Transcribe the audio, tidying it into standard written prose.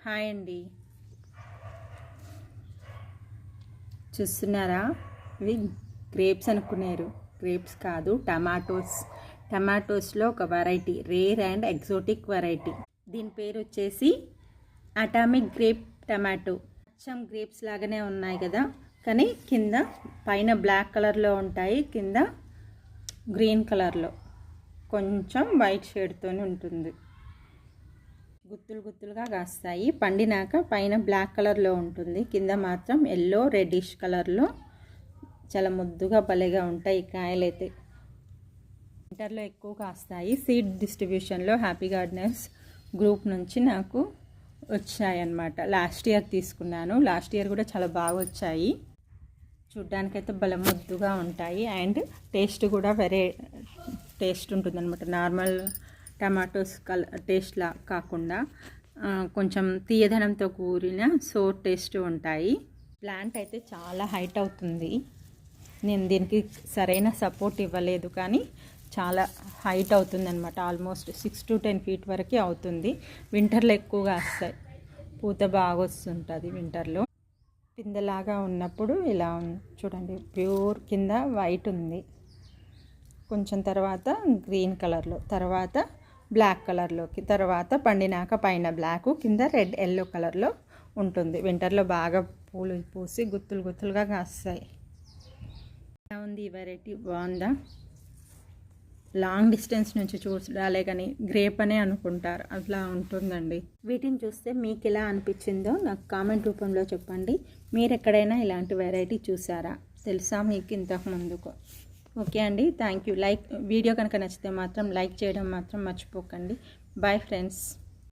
Hi అండి, చూస్తున్నారా? ఇవి గ్రేప్స్ అనుకున్నారు. గ్రేప్స్ కాదు, టమాటోస్లో ఒక variety, rare and exotic variety. దీని పేరు వచ్చేసి అటామిక్ గ్రేప్ టమాటో. అచ్చం గ్రేప్స్ లాగానే ఉన్నాయి కదా, కానీ కింద పైన బ్లాక్ కలర్లో ఉంటాయి, కింద గ్రీన్ కలర్లో కొంచెం వైట్ షేడ్తో ఉంటుంది. గుత్తులుగా కాస్తాయి. పండినాక పైన బ్లాక్ కలర్లో ఉంటుంది, కింద మాత్రం ఎల్లో రెడ్డిష్ కలర్లో. చాలా ముద్దుగా భలేగా ఉంటాయి ఈ కాయలైతే. వింటర్లో ఎక్కువ కాస్తాయి. సీడ్ డిస్ట్రిబ్యూషన్లో హ్యాపీ గార్డెనర్స్ గ్రూప్ నుంచి నాకు వచ్చాయన్నమాట. లాస్ట్ ఇయర్ తీసుకున్నాను. లాస్ట్ ఇయర్ కూడా చాలా బాగా వచ్చాయి. చూడ్డానికైతే భలే ముద్దుగా ఉంటాయి అండ్ టేస్ట్ కూడా వెరీ టేస్ట్ ఉంటుంది అనమాట. నార్మల్ టమాటోస్ టేస్ట్లా కాకుండా కొంచెం తీయదనంతో కూడిన సోర్ టేస్ట్ ఉంటాయి. ప్లాంట్ అయితే చాలా హైట్ అవుతుంది. నేను దీనికి సరైన సపోర్ట్ ఇవ్వలేదు, కానీ చాలా హైట్ అవుతుంది అనమాట. ఆల్మోస్ట్ 6 to 10 feet వరకు అవుతుంది. వింటర్లో ఎక్కువగా వస్తాయి, పూత బాగా వస్తుంటుంది వింటర్లో. పిందెలాగా ఉన్నప్పుడు ఇలా చూడండి, ప్యూర్ కింద వైట్ ఉంది, కొంచెం తర్వాత గ్రీన్ కలర్లో, తర్వాత బ్లాక్ కలర్లోకి, తర్వాత పండినాక పైన బ్లాక్, కింద రెడ్ ఎల్లో కలర్లో ఉంటుంది. వింటర్లో బాగా పూలు పూసి గుత్తులుగా కాస్తాయి. ఎలా ఉంది ఈ వెరైటీ? బాగుందా? లాంగ్ డిస్టెన్స్ నుంచి చూడాలే కానీ గ్రేప్ అనే అనుకుంటారు, అట్లా ఉంటుందండి. వీటిని చూస్తే మీకు ఎలా అనిపించిందో నాకు కామెంట్ రూపంలో చెప్పండి. మీరు ఎక్కడైనా ఇలాంటి వెరైటీ చూసారా? తెలుసా మీకు ఇంతకు ముందుకు? ఓకే అండి, థ్యాంక్ యూ. వీడియో కనుక నచ్చితే మాత్రం లైక్ చేయడం మాత్రం మర్చిపోకండి. Bye friends.